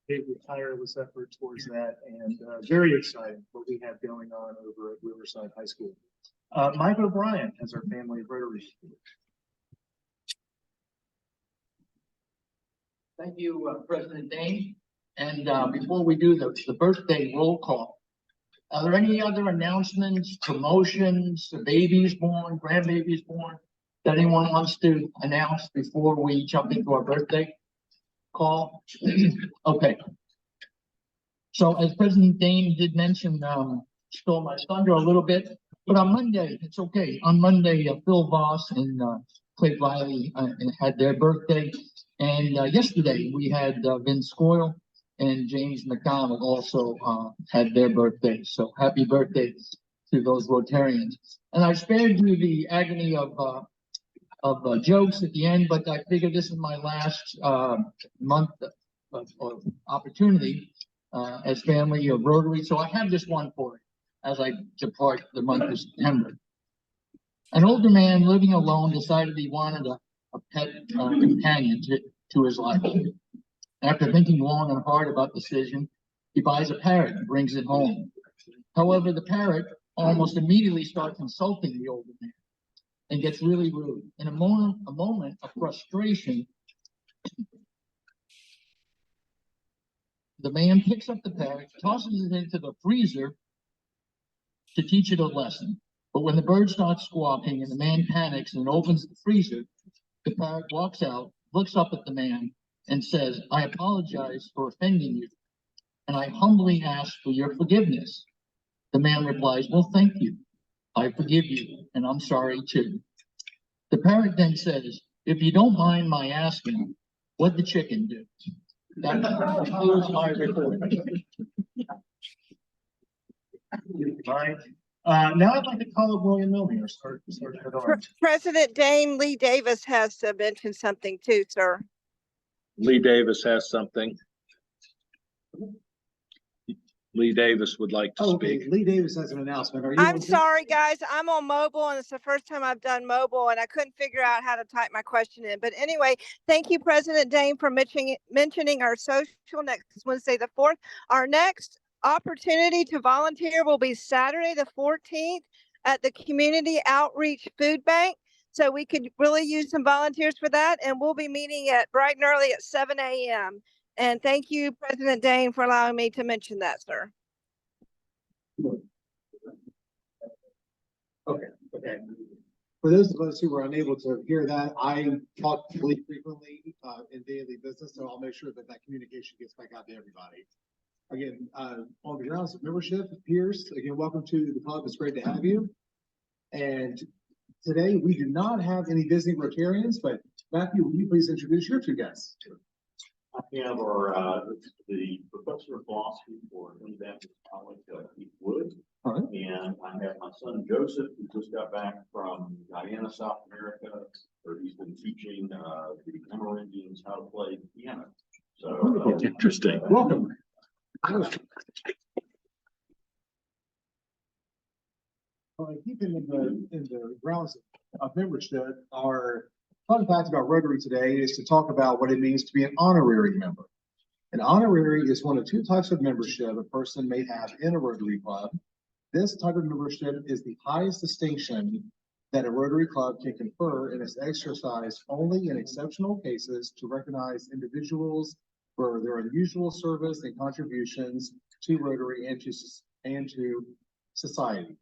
Big tireless effort towards that, and very exciting what we have going on over at Riverside High School. Mike O'Brien has our family of Rotary. Thank you, President Dane. And before we do the birthday roll call, are there any other announcements, promotions, the babies born, grandbabies born, that anyone wants to announce before we jump into our birthday call? Okay. So as President Dane did mention, stole my thunder a little bit, but on Monday, it's okay. On Monday, Phil Voss and Clay Riley had their birthday. And yesterday we had Vince Coyle and James McDonald also had their birthday. So happy birthday to those Rotarians. And I spared you the agony of jokes at the end, but I figured this is my last month of opportunity as family of Rotary. So I have this one for you as I depart the month of September. An older man living alone decided he wanted a pet companion to his life. After thinking long and hard about the decision, he buys a parrot and brings it home. However, the parrot almost immediately starts insulting the older man and gets really rude. In a moment of frustration, the man picks up the parrot, tosses it into the freezer to teach it a lesson. But when the bird starts squawking and the man panics and opens the freezer, the parrot walks out, looks up at the man, and says, "I apologize for offending you, and I humbly ask for your forgiveness." The man replies, "Well, thank you. I forgive you, and I'm sorry too." The parrot then says, "If you don't mind my asking, what'd the chicken do?" That concludes my report. Now I'd like to call up William Milner. President Dane, Lee Davis has to mention something too, sir. Lee Davis has something. Lee Davis would like to speak. Lee Davis has an announcement. Are you I'm sorry, guys. I'm on mobile, and it's the first time I've done mobile, and I couldn't figure out how to type my question in. But anyway, thank you, President Dane, for mentioning our social next Wednesday, the 4th. Our next opportunity to volunteer will be Saturday, the 14th, at the Community Outreach Food Bank. So we could really use some volunteers for that. And we'll be meeting at bright and early at 7 a.m. And thank you, President Dane, for allowing me to mention that, sir. Okay. For those of us who were unable to hear that, I talk really frequently in daily business, so I'll make sure that communication gets back out to everybody. Again, on the grounds of membership, peers, again, welcome to the club. It's great to have you. And today we do not have any visiting Rotarians, but Matthew, will you please introduce your two guests? We have our the professor of philosophy for New Baptist College, Keith Wood, and I have my son Joseph, who just got back from Guyana, South America, where he's been teaching the Amerindians how to play piano. So Interesting. Welcome. Keeping in the grounds of membership, our fun fact about Rotary today is to talk about what it means to be an honorary member. An honorary is one of two types of membership a person may have in a Rotary Club. This type of membership is the highest distinction that a Rotary Club can confer, and is exercised only in exceptional cases to recognize individuals for their unusual service and contributions to Rotary and to society.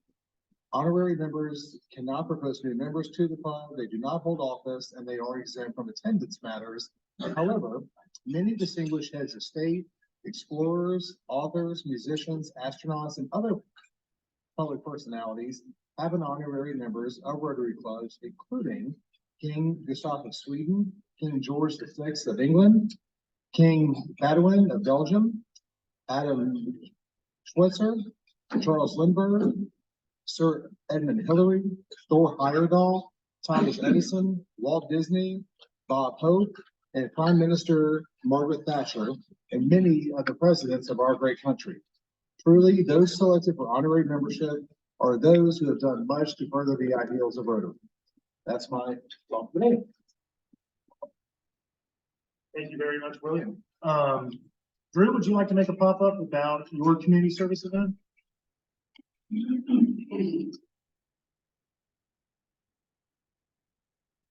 Honorary members cannot propose new members to the club. They do not hold office, and they are exempt from attendance matters. However, many distinguished heads of state, explorers, authors, musicians, astronauts, and other public personalities have been honorary members of Rotary clubs, including King Gustav of Sweden, King George VI of England, King Baudouin of Belgium, Adam Schweitzer, Charles Lindbergh, Sir Edmund Hillary, Thor Heyerdahl, Thomas Edison, Walt Disney, Bob Hope, and Prime Minister Margaret Thatcher, and many of the presidents of our great country. Truly, those selected for honorary membership are those who have done much to further the ideals of Rotary. That's my talk today. Thank you very much, William. Drew, would you like to make a pop-up about your community service event?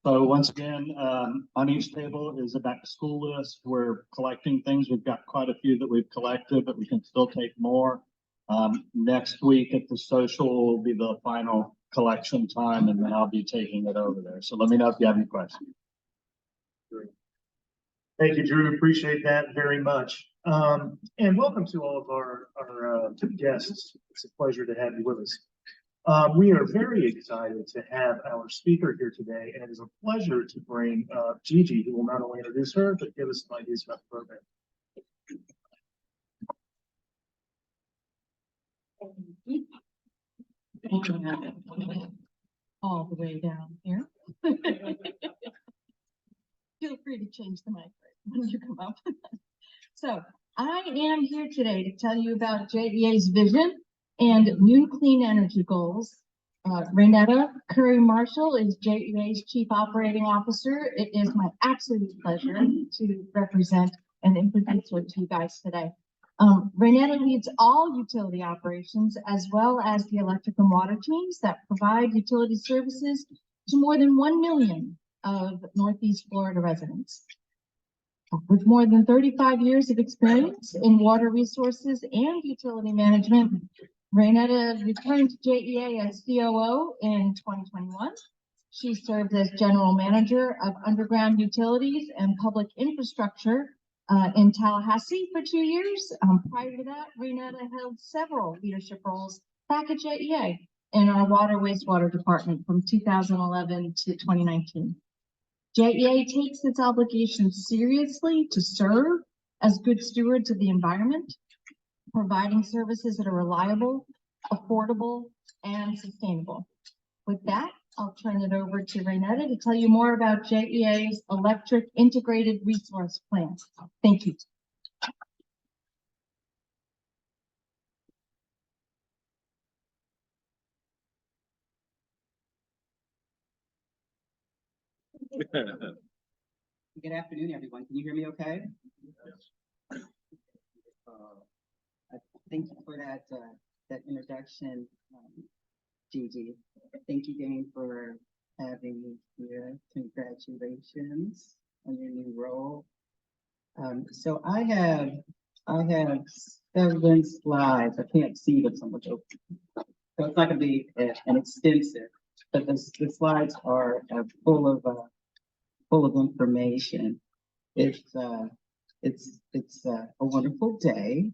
So once again, on each table is a back to school list. We're collecting things. We've got quite a few that we've collected, but we can still take more. Next week at the social will be the final collection time, and then I'll be taking it over there. So let me know if you have any questions. Thank you, Drew. Appreciate that very much. And welcome to all of our guests. It's a pleasure to have you with us. We are very excited to have our speaker here today, and it is a pleasure to bring Gigi, who will not only introduce her, but give us some ideas about the program. All the way down here. Feel free to change the mic when you come up. So I am here today to tell you about JEA's vision and new clean energy goals. Raynetta Marshall is JEA's Chief Operating Officer. It is my absolute pleasure to represent and introduce her to you guys today. Raynetta leads all utility operations as well as the electric and water teams that provide utility services to more than 1 million of Northeast Florida residents. With more than 35 years of experience in water resources and utility management, Raynetta returned to JEA as COO in 2021. She served as General Manager of Underground Utilities and Public Infrastructure in Tallahassee for 2 years. Prior to that, Raynetta held several leadership roles back at JEA in our water wastewater department from 2011 to 2019. JEA takes its obligations seriously to serve as good stewards of the environment, providing services that are reliable, affordable, and sustainable. With that, I'll turn it over to Raynetta to tell you more about JEA's Electric Integrated Resource Plan. Thank you. Good afternoon, everyone. Can you hear me okay? Thank you for that introduction, Gigi. Thank you, Dane, for having me here. Congratulations on your new role. So I have 7 slides. I can't see them so much open. So it's not going to be an extensive, but the slides are full of information. It's a wonderful day.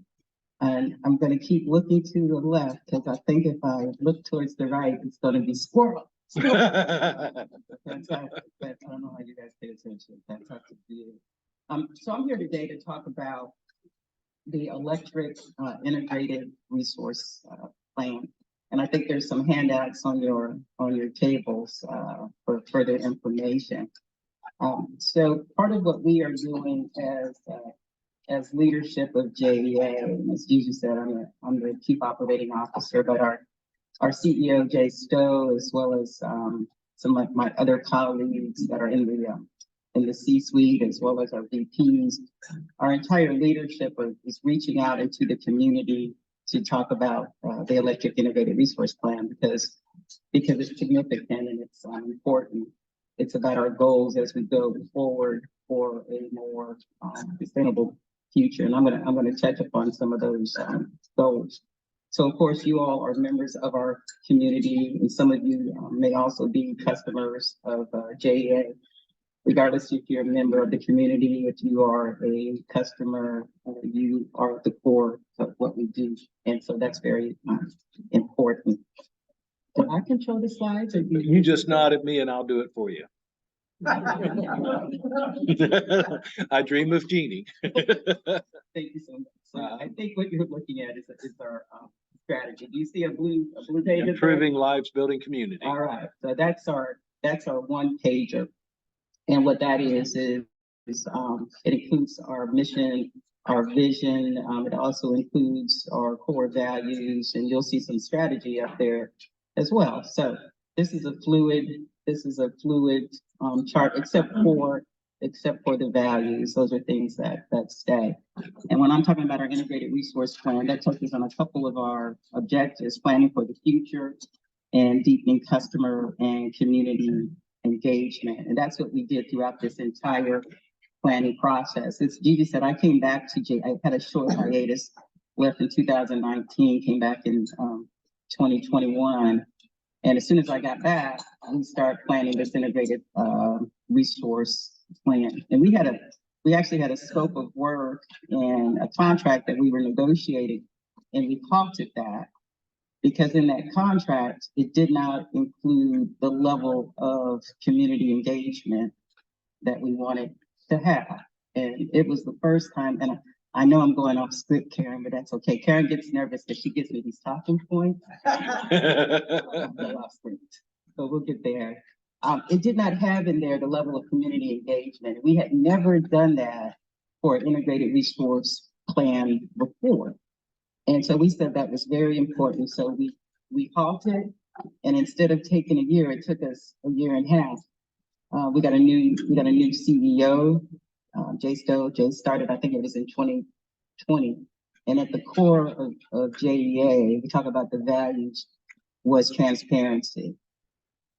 And I'm going to keep looking to the left because I think if I look towards the right, it's going to be squirrel. That's how, I don't know how you guys pay attention. That's up to you. So I'm here today to talk about the electric integrated resource plan. And I think there's some handouts on your tables for further information. So part of what we are doing as leadership of JEA, and as Gigi said, I'm the Chief Operating Officer, but our CEO, Jay Stowe, as well as some of my other colleagues that are in the C-suite, as well as our VPs, our entire leadership is reaching out into the community to talk about the Electric Integrated Resource Plan because it's significant and it's important. It's about our goals as we go forward for a more sustainable future, and I'm gonna touch upon some of those goals. So, of course, you all are members of our community, and some of you may also be customers of JEA. Regardless if you're a member of the community, if you are a customer, you are at the core of what we do, and so that's very important. Do I control the slides, or do You just nod at me and I'll do it for you. I dream of Jeannie. Thank you so much. So I think what you're looking at is our strategy. Do you see a blue page? Improving lives, building community. All right. So that's our 1-pager, and what that is it includes our mission, our vision. It also includes our core values, and you'll see some strategy up there as well. So this is a fluid chart, except for except for the values. Those are things that stay. And when I'm talking about our integrated resource plan, that touches on a couple of our objectives: planning for the future and deepening customer and community engagement. And that's what we did throughout this entire planning process. As Gigi said, I came back to I had a short hiatus, left in 2019, came back in 2021. And as soon as I got back, we started planning this integrated resource plan. And we actually had a scope of work and a contract that we were negotiating, and we halted that because in that contract, it did not include the level of community engagement that we wanted to have. And it was the first time, and I know I'm going off script, Karen, but that's okay. Karen gets nervous because she gives me these talking points. I'll go off script. So we'll get there. It did not have in there the level of community engagement. We had never done that for an integrated resource plan before. And so we said that was very important. So we halted, and instead of taking a year, it took us a year and a half. We got a new CEO, Jay Stowe. Jay started, I think it was in 2020. And at the core of JEA, we talk about the values, was transparency.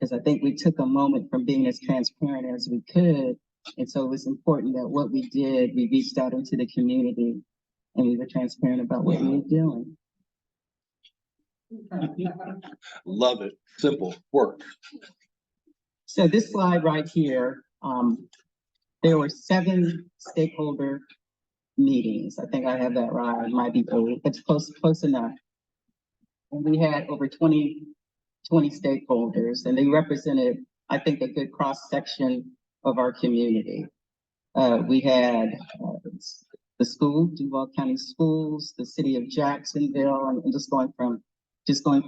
Because I think we took a moment from being as transparent as we could. And so it was important that what we did, we reached out into the community and we were transparent about what we were doing. Love it. Simple work. So this slide right here, there were 7 stakeholder meetings. I think I have that right. It might be 8. It's close enough. And we had over 20 stakeholders, and they represented, I think, a good cross-section of our community. We had the school, Duval County Schools, the city of Jacksonville, and just going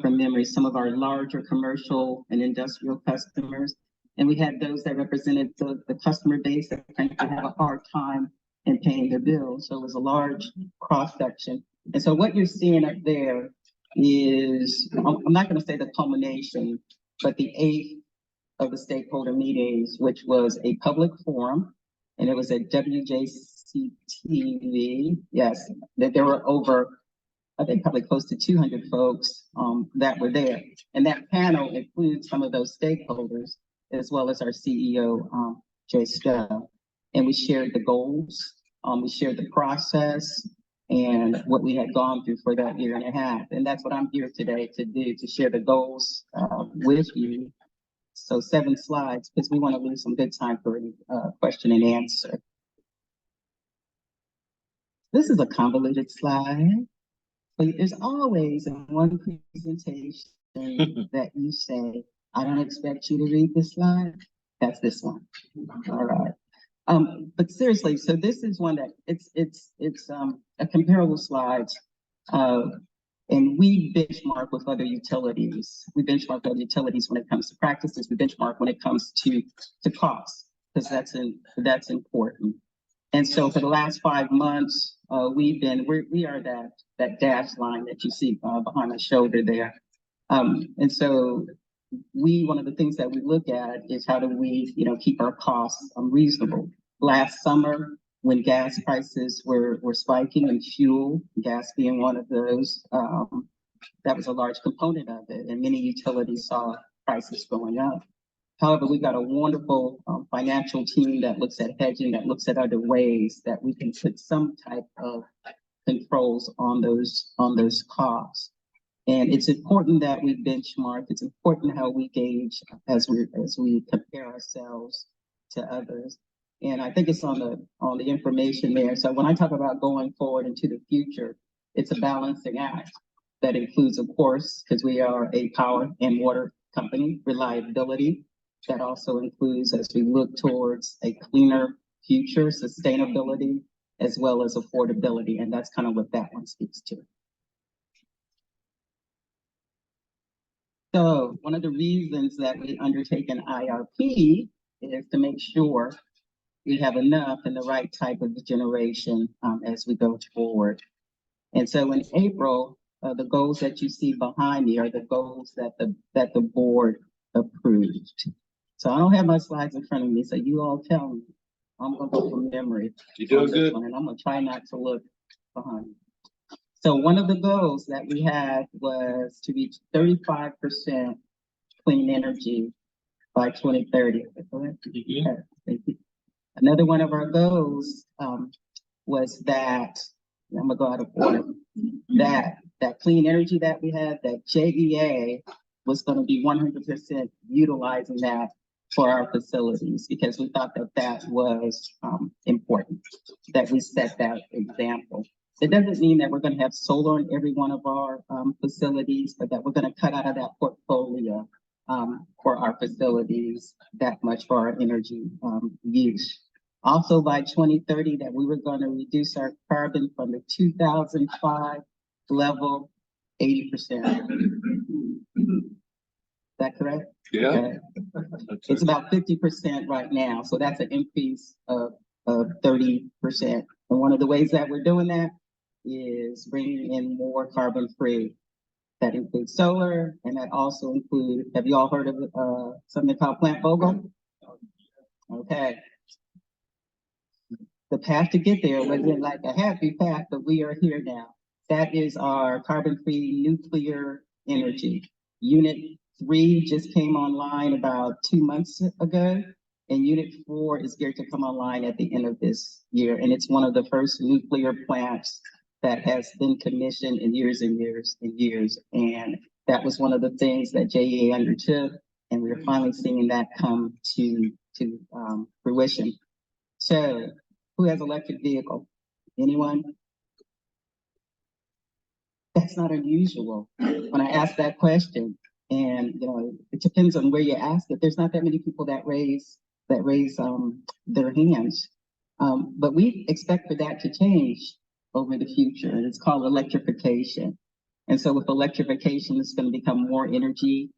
from memory, some of our larger commercial and industrial customers. And we had those that represented the customer base that frankly have a hard time in paying their bills. So it was a large cross-section. And so what you're seeing up there is, I'm not going to say the culmination, but the 8th of the stakeholder meetings, which was a public forum, and it was at WJC-TV. Yes, that there were over, I think, probably close to 200 folks that were there. And that panel includes some of those stakeholders, as well as our CEO, Jay Stowe. And we shared the goals, we shared the process, and what we had gone through for that year and a half. And that's what I'm here today to do, to share the goals with you. So 7 slides, because we want to leave some good time for any question and answer. This is a convoluted slide, but there's always in one presentation that you say, I don't expect you to read this slide. That's this one. All right. But seriously, so this is one that it's a comparable slide, and we benchmark with other utilities. We benchmark other utilities when it comes to practices. We benchmark when it comes to costs, because that's important. And so for the last 5 months, we are that dash line that you see behind my shoulder there. And so one of the things that we look at is how do we, keep our costs reasonable. Last summer, when gas prices were spiking and fuel, gas being one of those, that was a large component of it, and many utilities saw prices going up. However, we've got a wonderful financial team that looks at hedging, that looks at other ways that we can put some type of controls on those costs. And it's important that we benchmark. It's important how we gauge as we compare ourselves to others. And I think it's on the information there. So when I talk about going forward into the future, it's a balancing act that includes, of course, because we are a power and water company, reliability. That also includes, as we look towards a cleaner future, sustainability, as well as affordability. And that's kind of what that one speaks to. So one of the reasons that we undertake an IRP is to make sure we have enough and the right type of generation as we go forward. And so in April, the goals that you see behind me are the goals that the board approved. So I don't have my slides in front of me, so you all tell me. I'm gonna go from memory. You doing on this good? one, and I'm gonna try not to look behind. So one of the goals that we had was to reach 35% clean energy by 2030. Okay, thank you. Another one of our goals was that, I'm gonna go out of order, that clean energy that we had, that JEA was gonna be 100% utilizing that for our facilities, because we thought that that was important, that we set that example. It doesn't mean that we're gonna have solar in every one of our facilities, but that we're gonna cut out of that portfolio for our facilities that much for our energy use. Also by 2030, that we were gonna reduce our carbon from the 2005 level 80%. Is that correct? Yeah. Okay. It's about 50% right now, so that's an increase of 30%. And one of the ways that we're doing that is bringing in more carbon-free. That includes solar, and that also includes, have you all heard of something called plant Vogel? Okay. The path to get there wasn't like a happy path, but we are here now. That is our carbon-free nuclear energy. Unit 3 just came online about 2 months ago, and Unit 4 is geared to come online at the end of this year. And it's one of the first nuclear plants that has been commissioned in years and years and years. And that was one of the things that JEA undertook, and we're finally seeing that come to fruition. So, who has electric vehicle? Anyone? That's not unusual when I ask that question. And it depends on where you ask it. There's not that many people that raise their hands. But we expect for that to change over the future. And it's called electrification. And so with electrification, it's going to become more energy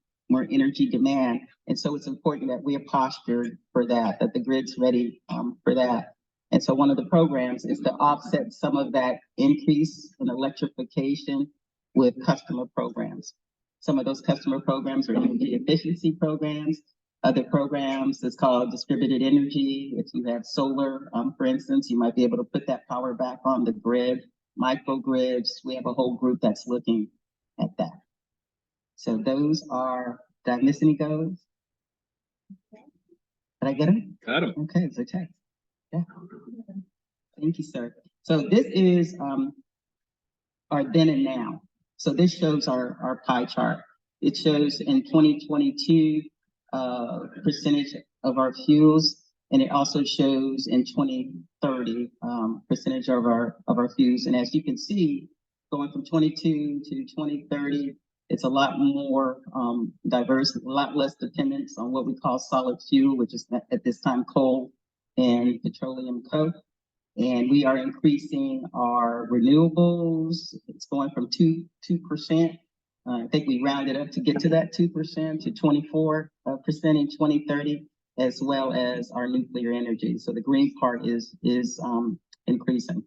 demand. And so it's important that we are postured for that, that the grid's ready for that. And so one of the programs is to offset some of that increase in electrification with customer programs. Some of those customer programs are energy efficiency programs. Other programs is called distributed energy. If you have solar, for instance, you might be able to put that power back on the grid, microgrids. We have a whole group that's looking at that. So those are, did I miss any goals? Did I get them? Got them. Okay, so check. Yeah. Thank you, sir. So this is our then and now. So this shows our pie chart. It shows in 2022 percentage of our fuels, and it also shows in 2030 percentage of our fuels. And as you can see, going from 22 to 2030, it's a lot more diverse, a lot less dependence on what we call solid fuel, which is at this time coal and petroleum coke. And we are increasing our renewables. It's going from 2%. I think we rounded up to get to that 2% to 24% in 2030, as well as our nuclear energy. So the green part is increasing.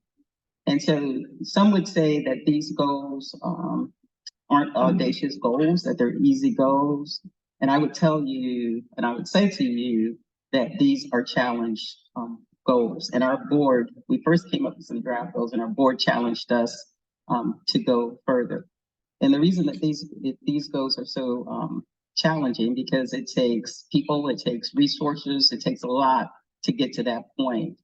And so some would say that these goals aren't audacious goals, that they're easy goals. And I would tell you, and I would say to you, that these are challenge goals. And our board, we first came up with some draft goals, and our board challenged us to go further. And the reason that these goals are so challenging, because it takes people, it takes resources, it takes a lot to get to that point.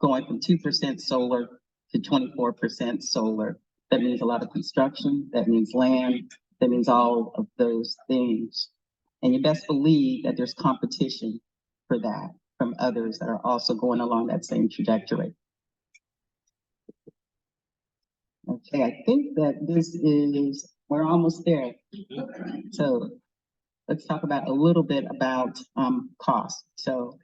Going from 2% solar to 24% solar, that means a lot of construction, that means land, that means all of those things. And you best believe that there's competition for that from others that are also going along that same trajectory. Okay, I think that we're almost there. So let's talk about a little bit about cost. So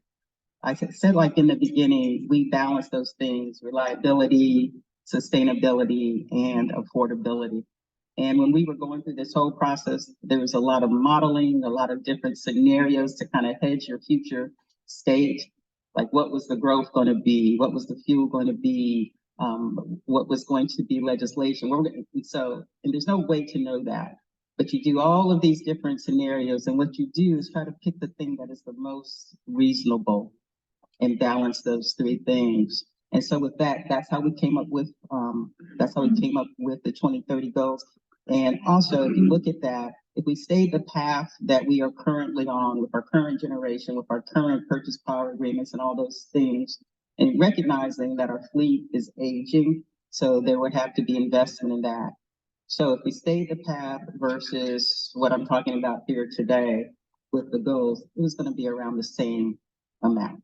I said, like in the beginning, we balance those things: reliability, sustainability, and affordability. And when we were going through this whole process, there was a lot of modeling, a lot of different scenarios to kind of hedge your future state. Like, what was the growth going to be? What was the fuel going to be? What was going to be legislation? And there's no way to know that. But you do all of these different scenarios, and what you do is try to pick the thing that is the most reasonable and balance those three things. And so with that, that's how we came up with the 2030 goals. And also, if you look at that, if we stay the path that we are currently on with our current generation, with our current purchase power agreements and all those things, and recognizing that our fleet is aging, so there would have to be investment in that. So if we stay the path versus what I'm talking about here today with the goals, it was going to be around the same amount.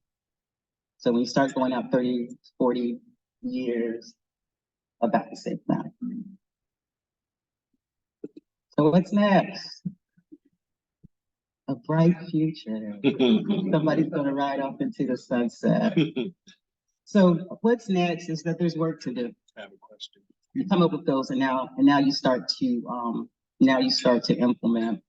So when you start going out 30, 40 years, about the same amount. So what's next? A bright future. Somebody's going to ride off into the sunset. So what's next is that there's work to do. I have a question. You come up with those, and now you start to implement.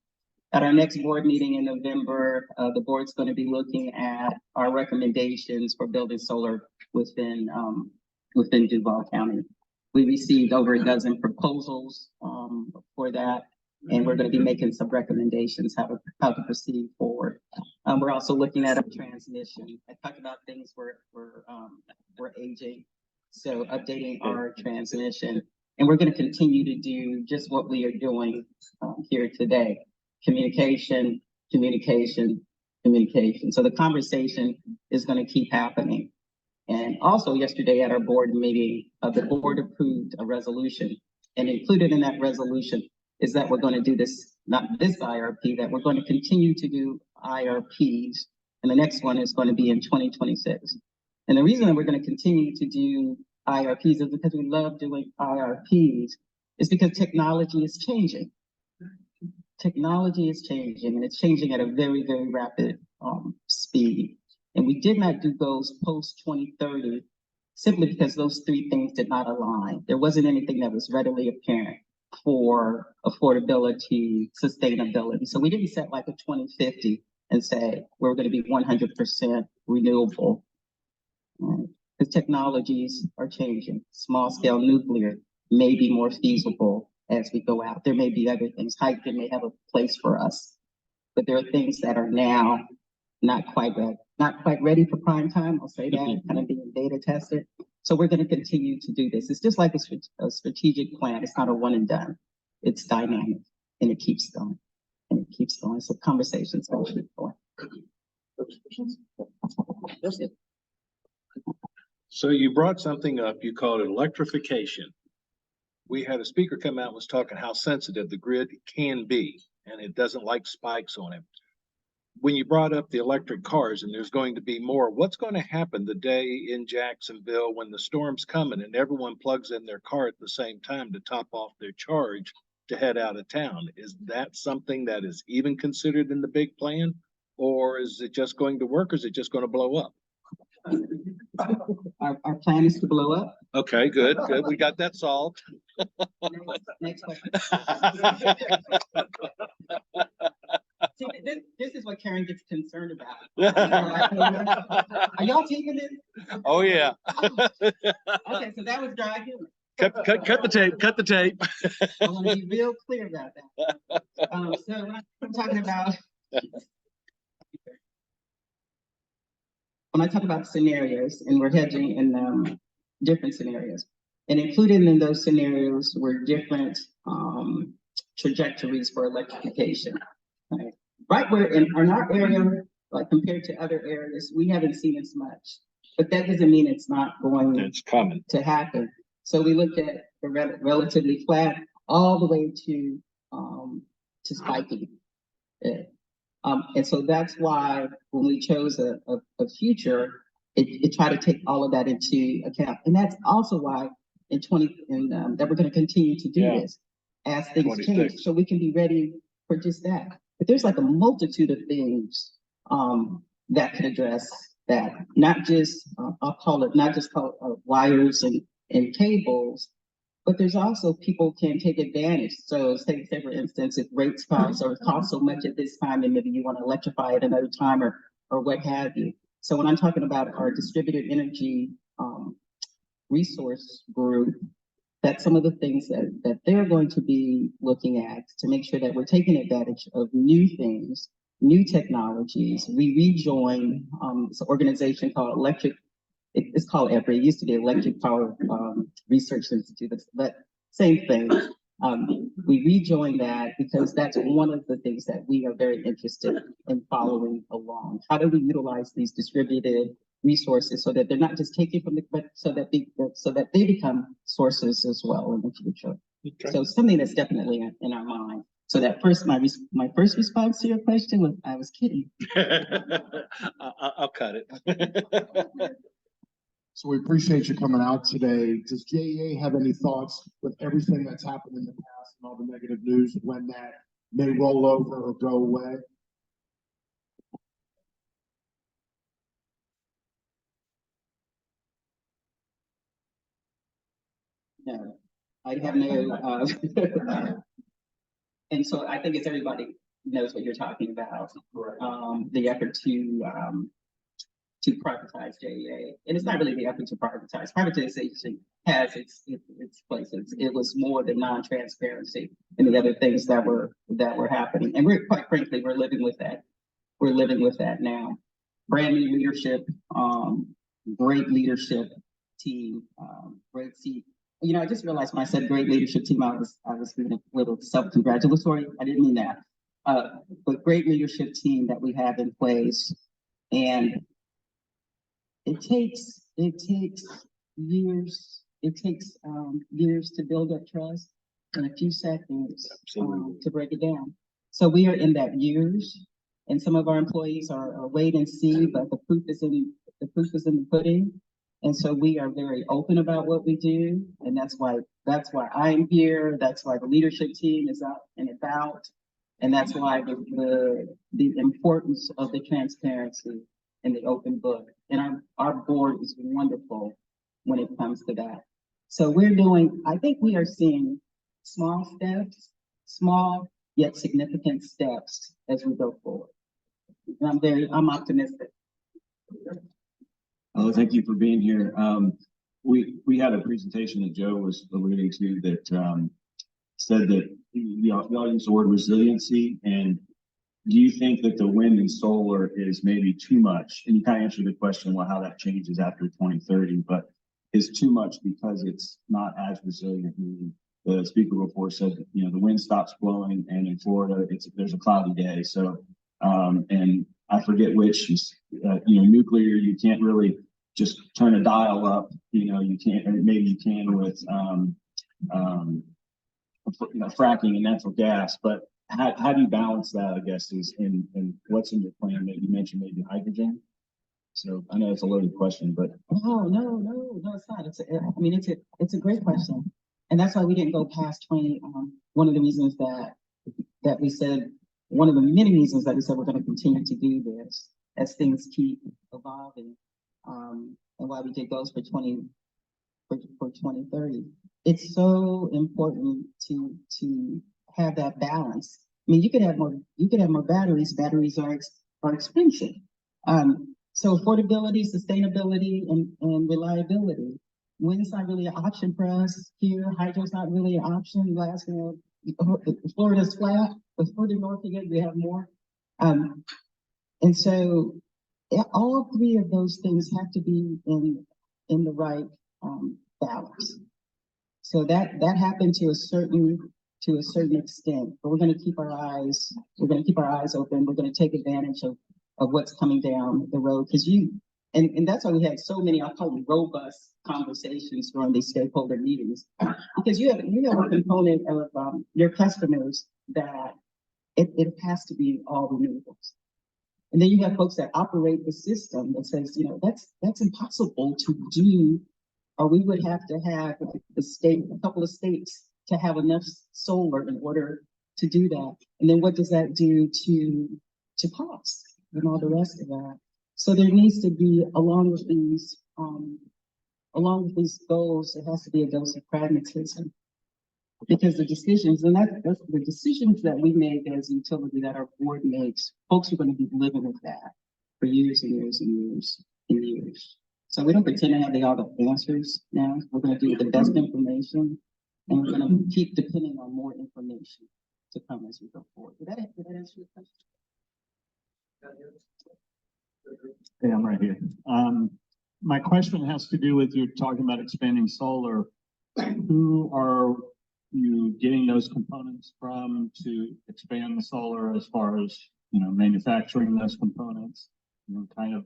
At our next board meeting in November, the board's going to be looking at our recommendations for building solar within Duval County. We received over a dozen proposals for that, and we're going to be making some recommendations how to proceed forward. We're also looking at a transmission. I talked about things we're aging, so updating our transmission, and we're going to continue to do just what we are doing here today. Communication. So the conversation is going to keep happening. And also yesterday at our board meeting, the board approved a resolution, and included in that resolution is that we're going to do this, not this IRP, that we're going to continue to do IRPs. And the next one is going to be in 2026. And the reason that we're going to continue to do IRPs is because we love doing IRPs, is because technology is changing. Technology is changing, and it's changing at a very, very rapid speed. And we did not do those post 2030 simply because those three things did not align. There wasn't anything that was readily apparent for affordability, sustainability. So we didn't set like a 2050 and say we're going to be 100% renewable. Because technologies are changing. Small scale nuclear may be more feasible as we go out. There may be other things. Hydrogen may have a place for us, but there are things that are now not quite ready for prime time. I'll say that, kind of being beta tested. So we're going to continue to do this. It's just like a strategic plan. It's not a one and done. It's dynamic, and it keeps going, and it keeps going. So conversations will keep going. So you brought something up, you called it electrification. We had a speaker come out and was talking how sensitive the grid can be, and it doesn't like spikes on it. When you brought up the electric cars and there's going to be more, what's going to happen the day in Jacksonville when the storm's coming and everyone plugs in their car at the same time to top off their charge to head out of town? Is that something that is even considered in the big plan? Or is it just going to work, or is it just going to blow up? Our plan is to blow up. Okay, good. We got that solved. Next question. See, this is what Karen gets concerned about. Are y'all taking it? Oh, yeah. Okay, so that was dry humor. Cut the tape. I want to be real clear about that. So when I'm talking about, when I talk about scenarios, and we're hedging in different scenarios, and included in those scenarios were different trajectories for electrification. Right where in our area, like compared to other areas, we haven't seen as much, but that doesn't mean it's not going to happen. So we looked at the relatively flat all the way to spiking. And so that's why when we chose a future, it tried to take all of that into account. And that's also why that we're going to continue to do this as things change, so we can be ready for just that. But there's like a multitude of things that can address that, not just wires and cables, but there's also people can take advantage. So say for instance, if rates cost so much at this time, and maybe you want to electrify it another time or what have you. So when I'm talking about our distributed energy resource group, that's some of the things that they're going to be looking at to make sure that we're taking advantage of new things, new technologies. We rejoined this organization called it's called EPRI. It used to be Electric Power Research Institute, but same thing. We rejoined that because that's one of the things that we are very interested in following along. How do we utilize these distributed resources so that they're not just taken from but so that they become sources as well in the future? Okay. So something that's definitely in our mind. So that my first response to your question was, I was kidding. I'll cut it. So we appreciate you coming out today. Does JEA have any thoughts with everything that's happened in the past and all the negative news when that may roll over or go away? No, I have no, and so I think it's everybody knows what you're talking about. The effort to privatize JEA, and it's not really the effort to privatize. Privatization has its places. It was more the non-transparency and the other things that were happening, and we're quite frankly we're living with that. We're living with that now. Brand new leadership, great leadership team, great seat. You know, I just realized when I said great leadership team, I was being a little self-congratulatory. I didn't mean that. But great leadership team that we have in place. And it takes years to build up trust in a few seconds to break it down. So we are in that years, and some of our employees are wait and see, but the proof is in the pudding. And so we are very open about what we do, and that's why I'm here. That's why the leadership team is out and about, and that's why the importance of the transparency and the open book. And our board is wonderful when it comes to that. So I think we are seeing small steps, small yet significant steps as we go forward. And I'm optimistic. Oh, thank you for being here. We had a presentation that Joe was alluding to that said that y'all use the word resiliency. And do you think that the wind and solar is maybe too much? And you kind of answered the question, well, how that changes after 2030, but is too much because it's not as resilient. The speaker before said, the wind stops blowing, and in Florida, there's a cloudy day. So, and I forget which, nuclear, you can't really just turn a dial up, you can't, or maybe you can with, fracking and natural gas, but how do you balance that, I guess, and what's in your plan? That you mentioned maybe hydrogen. So I know it's a loaded question, but. No, it's not. It's a great question. And that's why we didn't go past 20. One of the reasons that we said, one of the many reasons that we said we're going to continue to do this as things keep evolving, and why we did goals for 2030. It's so important to have that balance. I mean, you could have more batteries. Batteries are expensive. So affordability, sustainability, and reliability. Wind's not really an option for us here. Hydro's not really an option. Florida's flat, but further north you get, we have more. And so all three of those things have to be in the right balance. So that happened to a certain extent, but we're going to keep our eyes open. We're going to take advantage of what's coming down the road, because and that's why we had so many, I'll call them robust conversations during these stakeholder meetings, because you have a component of your customers that it has to be all renewables. And then you have folks that operate the system that says, that's impossible to do, or we would have to have a couple of states to have enough solar in order to do that. And then what does that do to cost and all the rest of that? So there needs to be, along with these goals, there has to be a dose of pragmatism, because the decisions, and that's the decisions that we make as a utility, that our board makes, folks are going to be living with that for years and years and years and years. So we don't pretend to have all the answers now. We're going to do the best information, and we're going to keep depending on more information to come as we go forward. Did that answer your question? Yeah, I'm right here. My question has to do with you talking about expanding solar. Who are you getting those components from to expand the solar as far as, you know, manufacturing those components? You know, kind of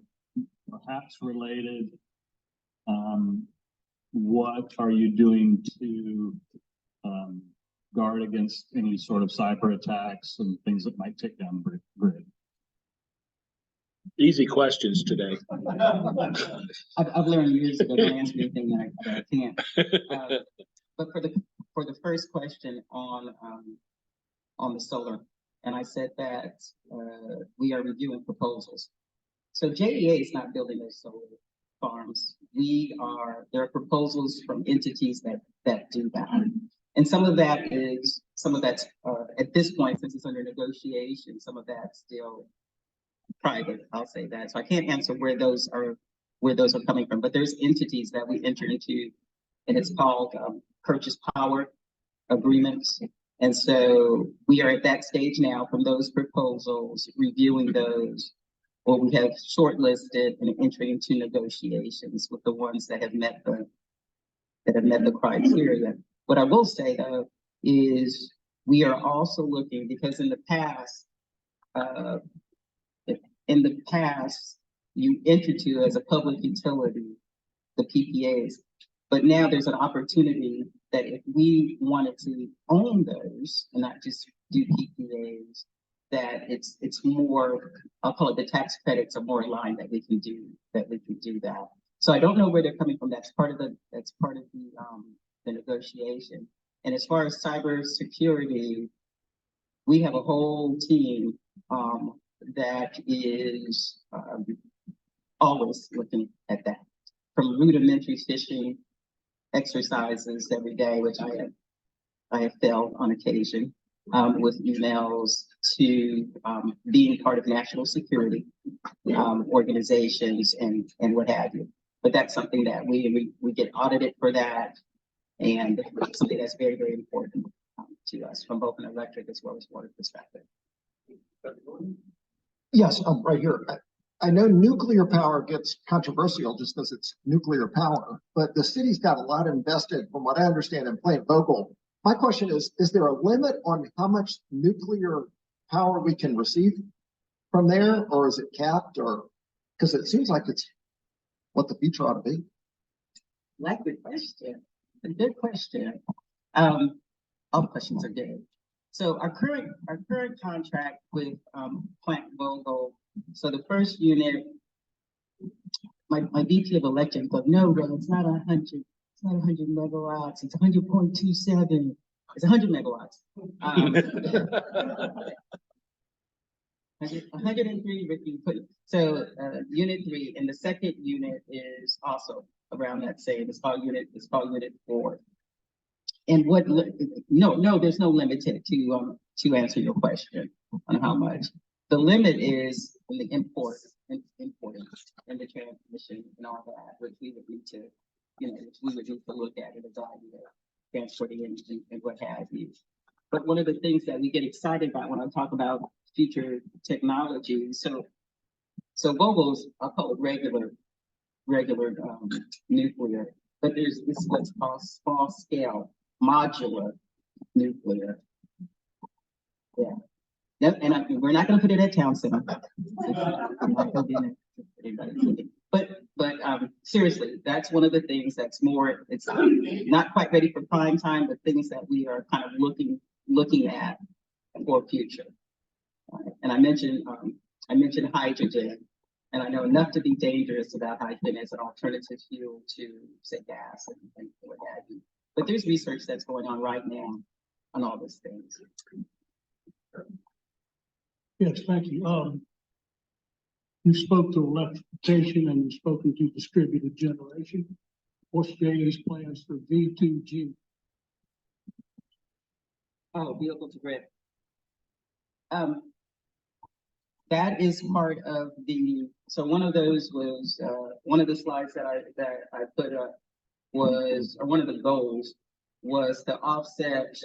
perhaps related. What are you doing to guard against any sort of cyber attacks and things that might take down the grid? Easy questions today. I've learned years ago, don't answer anything that I can't. But for the first question on the solar, and I said that we are reviewing proposals. So JEA is not building those solar farms. There are proposals from entities that do that. And some of that's at this point, since it's under negotiation, some of that's still private, I'll say that. So I can't answer where those are coming from, but there's entities that we enter into, and it's called purchase power agreements. And so we are at that stage now from those proposals, reviewing those, or we have shortlisted and entering into negotiations with the ones that have met the criteria. What I will say though is we are also looking, because in the past you entered to as a public utility the PPAs, but now there's an opportunity that if we wanted to own those and not just do PPAs, that it's more, I'll call it the tax credits are more aligned that we can do that. So I don't know where they're coming from. That's part of the negotiation. And as far as cybersecurity, we have a whole team that is always looking at that, from rudimentary phishing exercises every day, which I have failed on occasion with emails, to being part of national security organizations and what have you. But that's something that we get audited for that, and something that's very, very important to us from both an electric as well as water perspective. Yes, I'm right here. I know nuclear power gets controversial just because it's nuclear power, but the city's got a lot invested, from what I understand, in Plant Vogtle. My question is there a limit on how much nuclear power we can receive from there, or is it capped, or because it seems like it's what the future ought to be? Like the question, a good question. All questions are good. So our current contract with Plant Vogtle. So the first unit, my VP of Electric goes, no, bro, it's not 100. It's not 100 megawatts. It's 100.27. It's 100 megawatts. 103, Ricky put. So unit 3, and the second unit is also around that same. It's called unit 4. And no, there's no limit to answer your question on how much. The limit is in the importing and the transmission and all that, which we would need to, look at and evaluate transporting and what have you. But one of the things that we get excited about when I talk about future technology, so Vogel's, I'll call it regular nuclear, but there's this what's called small scale modular nuclear. Yeah. Yep, and we're not going to put it at town center. But seriously, that's one of the things that's more. It's not quite ready for prime time, but things that we are kind of looking at for future. And I mentioned hydrogen, and I know enough to be dangerous about hydrogen as an alternative fuel to, say, gas and what have you. But there's research that's going on right now on all those things. Yes, thank you. You spoke to electrification and you've spoken to distributed generation. What's JEA's plans for V2G? Oh, vehicle to grid. That is part of so one of those was, one of the slides that I put up was, or one of the goals was to offset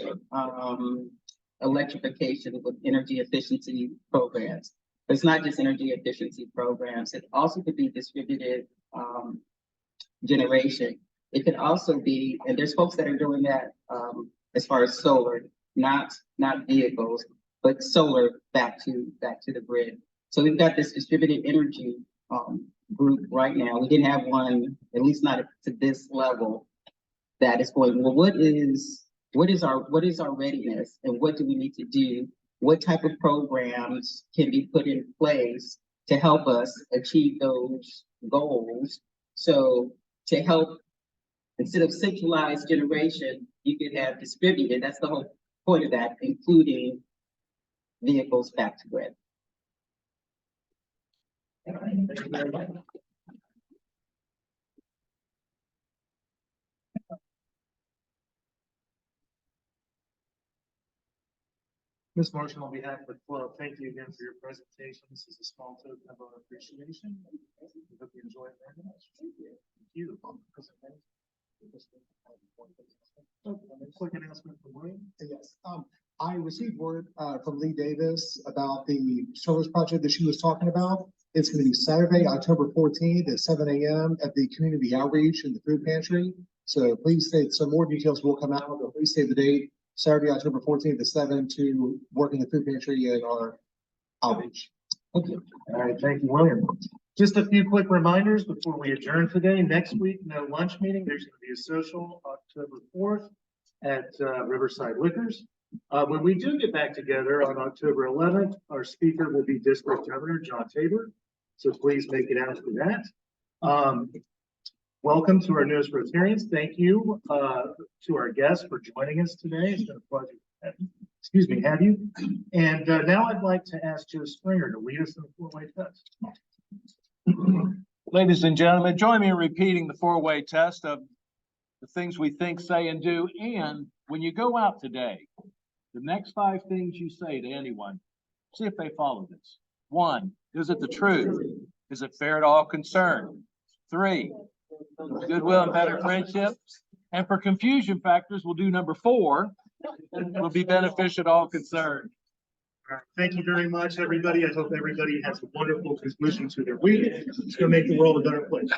electrification with energy efficiency programs. It's not just energy efficiency programs. It also could be distributed generation. It could also be, and there's folks that are doing that as far as solar, not vehicles, but solar back to the grid. So we've got this distributed energy group right now. We didn't have one, at least not to this level, that is going, well, what is our readiness and what do we need to do? What type of programs can be put in place to help us achieve those goals? So to help, instead of centralized generation, you could have distributed. That's the whole point of that, including vehicles back to grid. All right, thank you very much. Ms. Marshall, on behalf of the club, thank you again for your presentation. This is a small token of our appreciation. We hope you enjoy it very much. Thank you. Quick announcement from William. Yes, I received word from Lee Davis about the service project that she was talking about. It's going to be Saturday, October 14th at 7 a.m. at the community outreach in the food pantry. So please stay, some more details will come out, but please save the date, Saturday, October 14th at 7 to work in the food pantry and our outreach. Thank you. All right, thank you, William. Just a few quick reminders before we adjourn today. Next week, no lunch meeting. There's going to be a social October 4th at Riverside Liquors. When we do get back together on October 11th, our speaker will be District Governor John Tabor. So please make it out for that. Welcome to our newest Rotarians. Thank you to our guests for joining us today. It's been a pleasure have you. And now I'd like to ask Joe Springer to lead us in the four-way test. Ladies and gentlemen, join me in repeating the four-way test of the things we think, say, and do. And when you go out today, the next 5 things you say to anyone, see if they follow this. 1, is it the truth? Is it fair to all concerned? 3, goodwill and better friendship. And for confusion factors, we'll do number 4, will be beneficial to all concerned. All right, thank you very much, everybody. I hope everybody has a wonderful conclusion to their week. It's going to make the world a better place.